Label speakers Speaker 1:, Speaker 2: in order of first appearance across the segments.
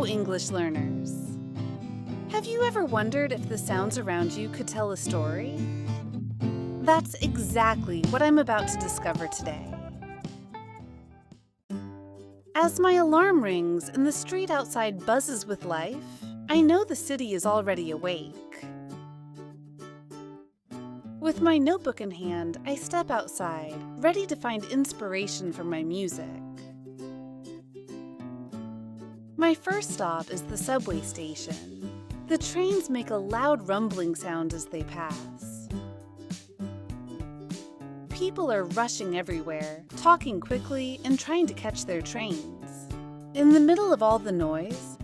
Speaker 1: Hello, English learners! Have you ever wondered if the sounds around you could tell a story? That's exactly what I'm about to discover today. As my alarm rings and the street outside buzzes with life, I know the city is already awake. With my notebook in hand, I step outside, ready to find inspiration for my music. My first stop is the subway station. The trains make a loud rumbling sound as they pass. People are rushing everywhere, talking quickly and trying to catch their trains. In the middle of all the noise,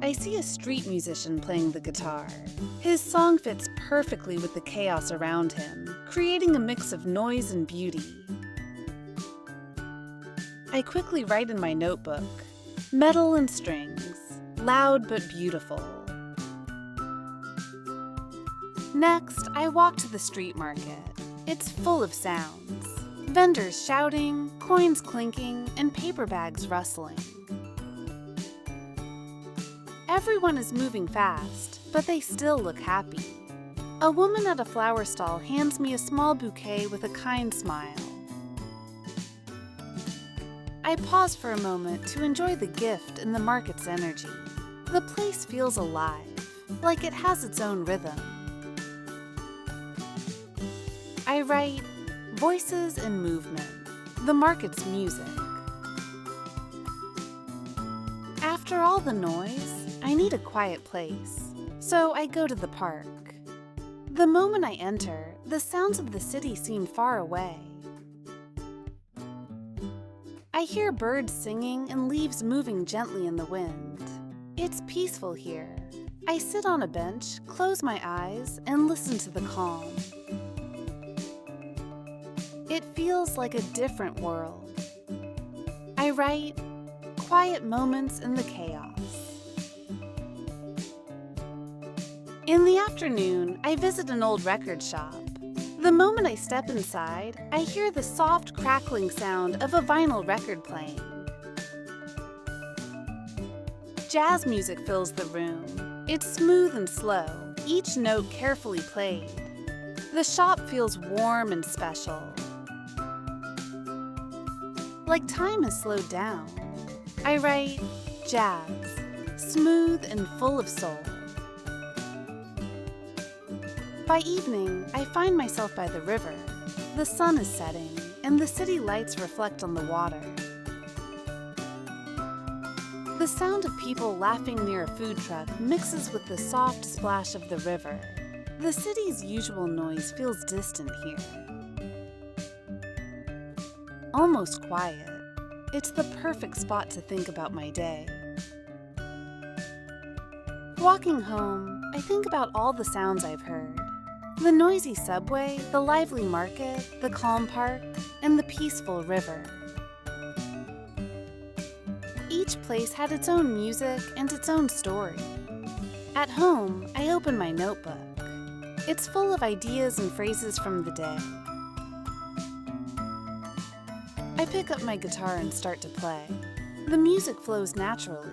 Speaker 1: I see a street musician playing the guitar. His song fits perfectly with the chaos around him, creating a mix of noise and beauty. I quickly write in my notebook, metal and strings, loud but beautiful. Next, I walk to the street market. It's full of sounds. Vendors shouting, coins clinking, and paper bags rustling. Everyone is moving fast, but they still look happy. A woman at a flower stall hands me a small bouquet with a kind smile. I pause for a moment to enjoy the gift and the market's energy. The place feels alive, like it has its own rhythm. I write voices and movement, the market's music. After all the noise, I need a quiet place, so I go to the park. The moment I enter, the sounds of the city seem far away. I hear birds singing and leaves moving gently in the wind. It's peaceful here. I sit on a bench, close my eyes, and listen to the calm. It feels like a different world. I write quiet moments in the chaos. In the afternoon, I visit an old record shop. The moment I step inside, I hear the soft crackling sound of a vinyl record playing. Jazz music fills the room. It's smooth and slow, each note carefully played. The shop feels warm and special. Like time has slowed down. I write jazz, smooth and full of soul. By evening, I find myself by the river. The sun is setting, and the city lights reflect on the water. The sound of people laughing near a food truck mixes with the soft splash of the river. The city's usual noise feels distant here. Almost quiet. It's the perfect spot to think about my day. Walking home, I think about all the sounds I've heard. The noisy subway, the lively market, the calm park, and the peaceful river. Each place had its own music and its own story. At home, I open my notebook. It's full of ideas and phrases from the day. I pick up my guitar and start to play. The music flows naturally,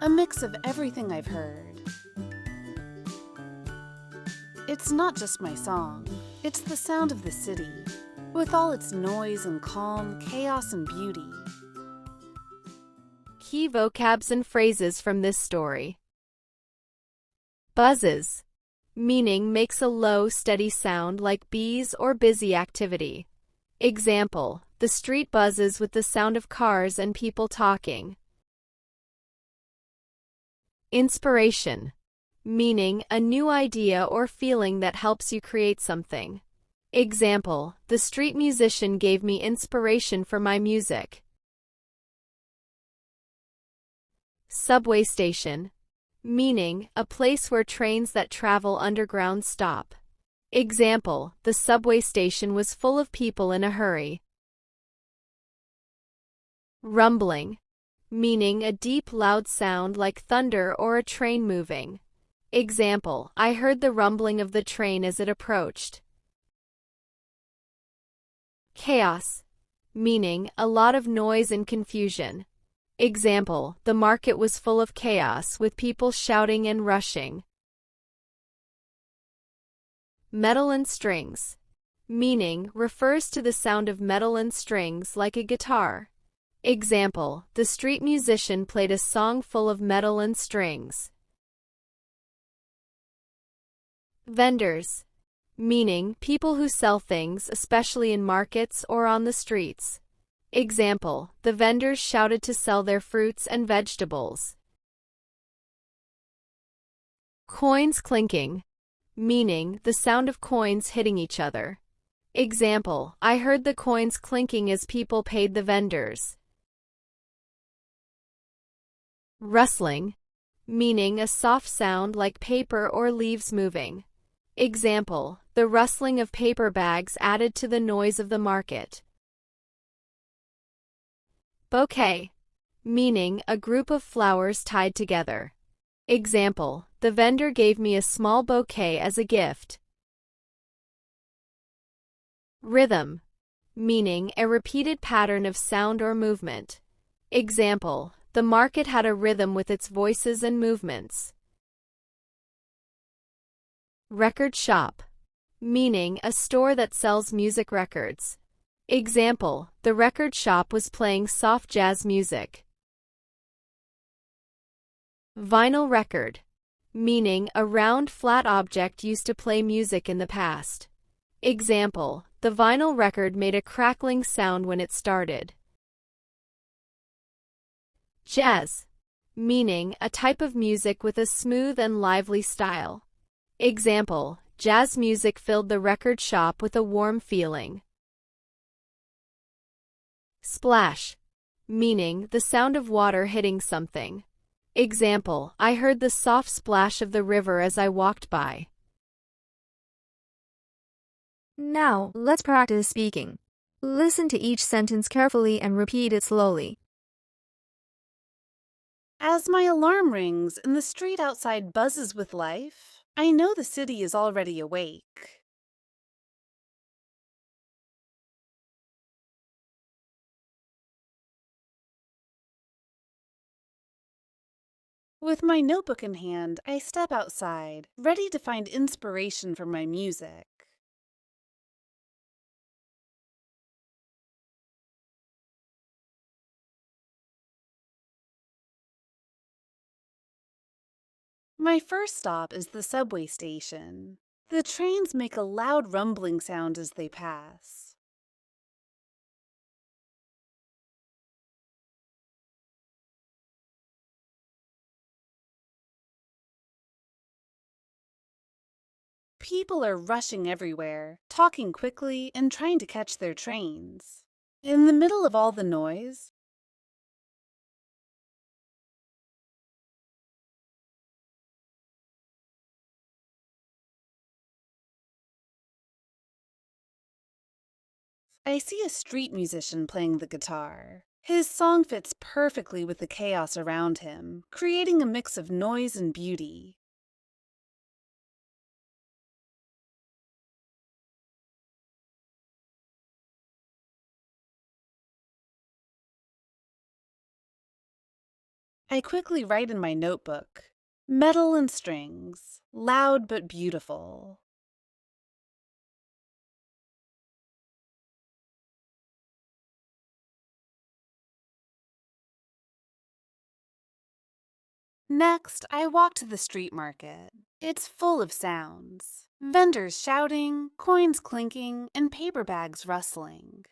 Speaker 1: a mix of everything I've heard. It's not just my song, it's the sound of the city, with all its noise and calm, chaos and beauty.
Speaker 2: Key vocabs and phrases from this story. Buzzes, meaning makes a low, steady sound like bees or busy activity. Example, the street buzzes with the sound of cars and people talking. Inspiration, meaning a new idea or feeling that helps you create something. Example, the street musician gave me inspiration for my music. Subway station, meaning a place where trains that travel underground stop. Example, the subway station was full of people in a hurry. Rumbling, meaning a deep, loud sound like thunder or a train moving. Example, I heard the rumbling of the train as it approached. Chaos, meaning a lot of noise and confusion. Example, the market was full of chaos with people shouting and rushing. Metal and strings. Meaning, refers to the sound of metal and strings like a guitar. Example, the street musician played a song full of metal and strings. Vendors. Meaning, people who sell things, especially in markets or on the streets. Example, the vendors shouted to sell their fruits and vegetables. Coins clinking. Meaning, the sound of coins hitting each other. Example, I heard the coins clinking as people paid the vendors. Rustling. Meaning, a soft sound like paper or leaves moving. Example, the rustling of paper bags added to the noise of the market. Bouquet. Meaning, a group of flowers tied together. Example, the vendor gave me a small bouquet as a gift. Rhythm. Meaning, a repeated pattern of sound or movement. Example, the market had a rhythm with its voices and movements. Record shop. Meaning, a store that sells music records. Example, the record shop was playing soft jazz music. Vinyl record. Meaning, a round, flat object used to play music in the past. Example, the vinyl record made a crackling sound when it started. Jazz. Meaning, a type of music with a smooth and lively style. Example, jazz music filled the record shop with a warm feeling. Splash. Meaning, the sound of water hitting something. Example, I heard the soft splash of the river as I walked by.
Speaker 3: Now, let's practice speaking. Listen to each sentence carefully and repeat it slowly.
Speaker 1: As my alarm rings and the street outside buzzes with life, I know the city is already awake. With my notebook in hand, I step outside, ready to find inspiration for my music. My first stop is the subway station. The trains make a loud rumbling sound as they pass. People are rushing everywhere, talking quickly and trying to catch their trains. In the middle of all the noise, I see a street musician playing the guitar. His song fits perfectly with the chaos around him, creating a mix of noise and beauty. I quickly write in my notebook, metal and strings, loud but beautiful. Next, I walk to the street market. It's full of sounds. Vendors shouting, coins clinking, and paper bags rustling.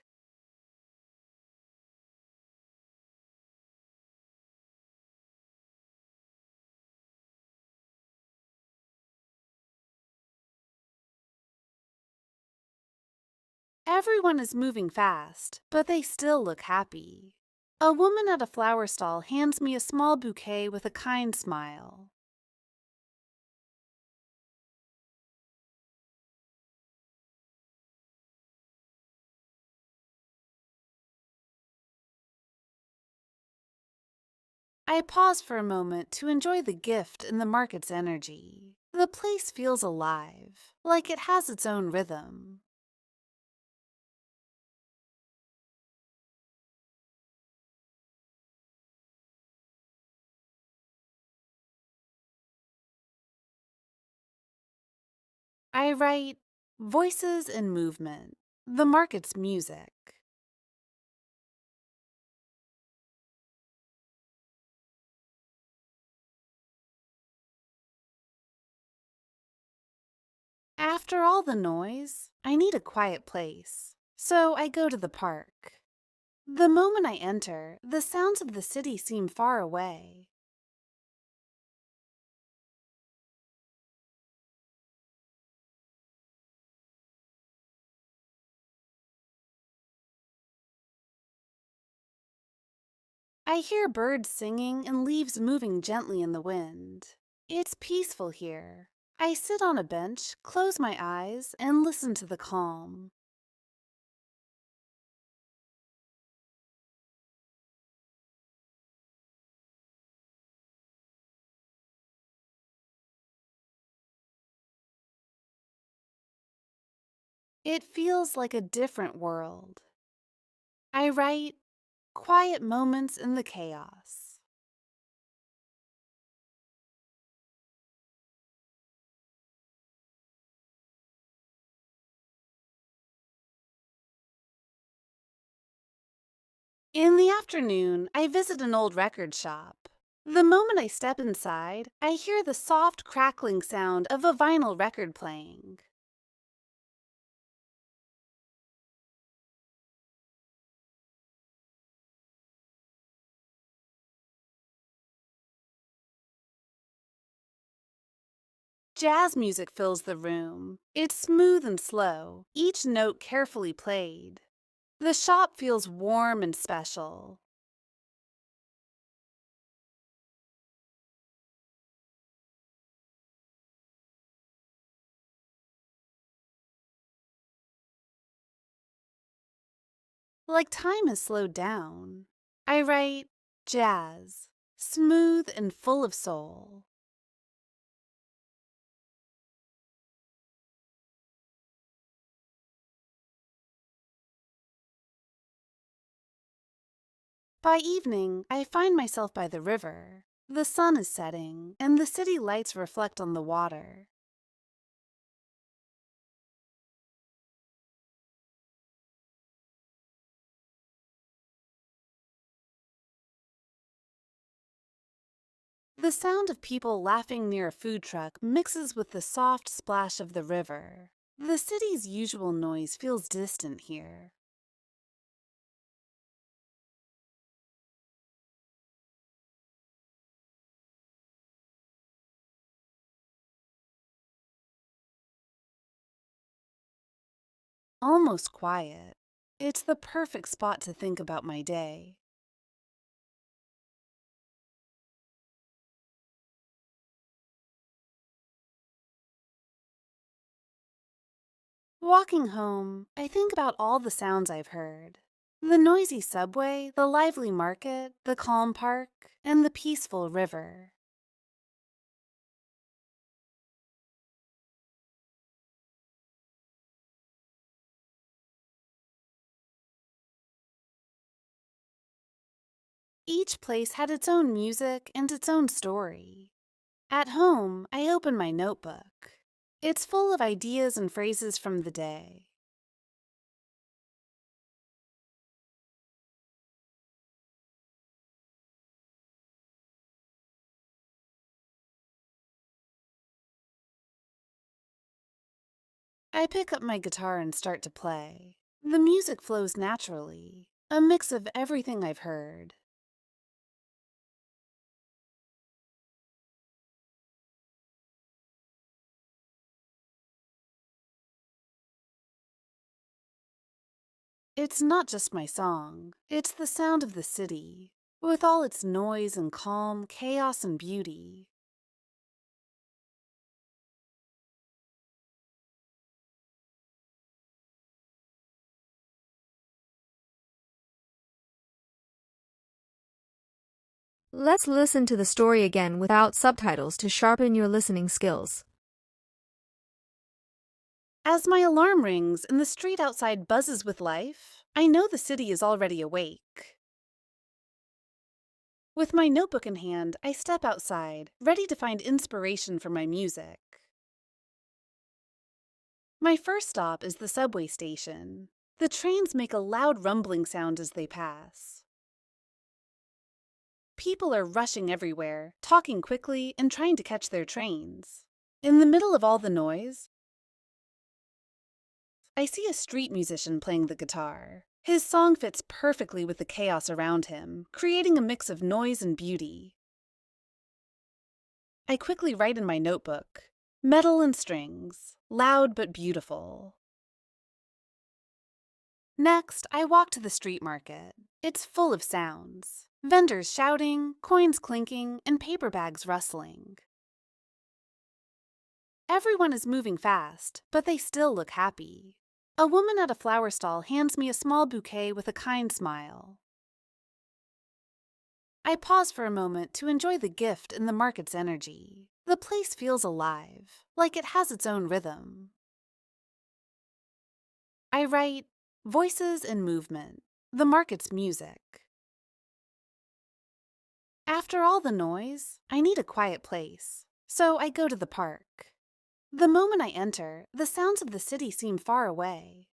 Speaker 1: Everyone is moving fast, but they still look happy. A woman at a flower stall hands me a small bouquet with a kind smile. I pause for a moment to enjoy the gift and the market's energy. The place feels alive, like it has its own rhythm. I write voices and movement, the market's music. After all the noise, I need a quiet place, so I go to the park. The moment I enter, the sounds of the city seem far away. I hear birds singing and leaves moving gently in the wind. It's peaceful here. I sit on a bench, close my eyes, and listen to the calm. It feels like a different world. I write quiet moments in the chaos. In the afternoon, I visit an old record shop. The moment I step inside, I hear the soft crackling sound of a vinyl record playing. Jazz music fills the room. It's smooth and slow, each note carefully played. The shop feels warm and special. Like time has slowed down. I write jazz, smooth and full of soul. By evening, I find myself by the river. The sun is setting, and the city lights reflect on the water. The sound of people laughing near a food truck mixes with the soft splash of the river. The city's usual noise feels distant here. Almost quiet. It's the perfect spot to think about my day. Walking home, I think about all the sounds I've heard. The noisy subway, the lively market, the calm park, and the peaceful river. Each place had its own music and its own story. At home, I open my notebook. It's full of ideas and phrases from the day. I pick up my guitar and start to play. The music flows naturally, a mix of everything I've heard. It's not just my song, it's the sound of the city, with all its noise and calm, chaos and beauty.
Speaker 3: Let's listen to the story again without subtitles to sharpen your listening skills.
Speaker 1: As my alarm rings and the street outside buzzes with life, I know the city is already awake. With my notebook in hand, I step outside, ready to find inspiration for my music. My first stop is the subway station. The trains make a loud rumbling sound as they pass. People are rushing everywhere, talking quickly and trying to catch their trains. In the middle of all the noise, I see a street musician playing the guitar. His song fits perfectly with the chaos around him, creating a mix of noise and beauty. I quickly write in my notebook, "Metal and strings, loud but beautiful." Next, I walk to the street market. It's full of sounds. Vendors shouting, coins clinking, and paper bags rustling. Everyone is moving fast, but they still look happy. A woman at a flower stall hands me a small bouquet with a kind smile. I pause for a moment to enjoy the gift and the market's energy. The place feels alive, like it has its own rhythm. I write, "Voices and movement, the market's music." After all the noise, I need a quiet place, so I go to the park. The moment I enter, the sounds of the city seem far away.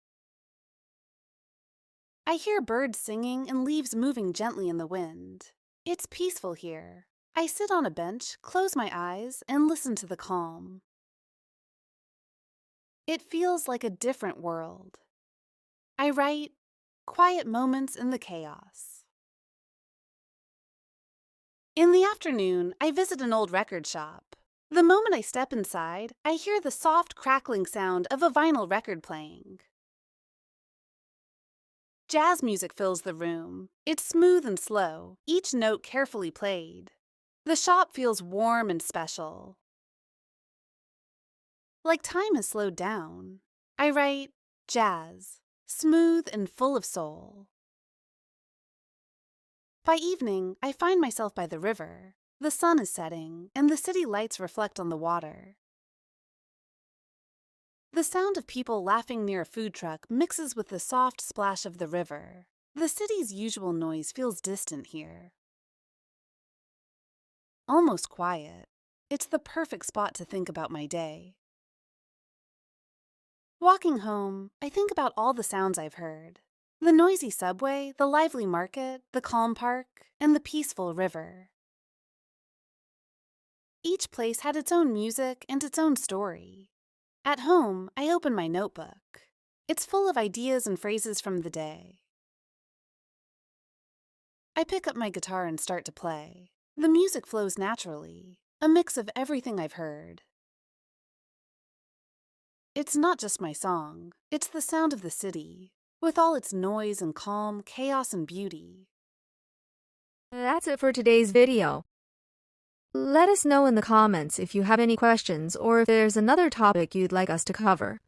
Speaker 1: I hear birds singing and leaves moving gently in the wind. It's peaceful here. I sit on a bench, close my eyes, and listen to the calm. It feels like a different world. I write, "Quiet moments in the chaos." In the afternoon, I visit an old record shop. The moment I step inside, I hear the soft crackling sound of a vinyl record playing. Jazz music fills the room. It's smooth and slow, each note carefully played. The shop feels warm and special. Like time has slowed down. I write, "Jazz, smooth and full of soul." By evening, I find myself by the river. The sun is setting, and the city lights reflect on the water. The sound of people laughing near a food truck mixes with the soft splash of the river. The city's usual noise feels distant here. Almost quiet. It's the perfect spot to think about my day. Walking home, I think about all the sounds I've heard. The noisy subway, the lively market, the calm park, and the peaceful river. Each place had its own music and its own story. At home, I open my notebook. It's full of ideas and phrases from the day. I pick up my guitar and start to play. The music flows naturally, a mix of everything I've heard. It's not just my song, it's the sound of the city, with all its noise and calm, chaos and beauty.
Speaker 3: That's it for today's video. Let us know in the comments if you have any questions or if there's another topic you'd like us to cover.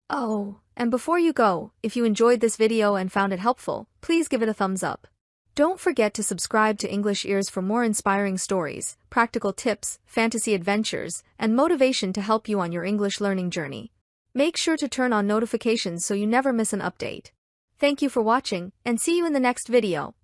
Speaker 3: Oh, and before you go, if you enjoyed this video and found it helpful, please give it a thumbs up. Don't forget to subscribe to English Ears for more inspiring stories, practical tips, fantasy adventures, and motivation to help you on your English learning journey. Make sure to turn on notifications so you never miss an update. Thank you for watching, and see you in the next video.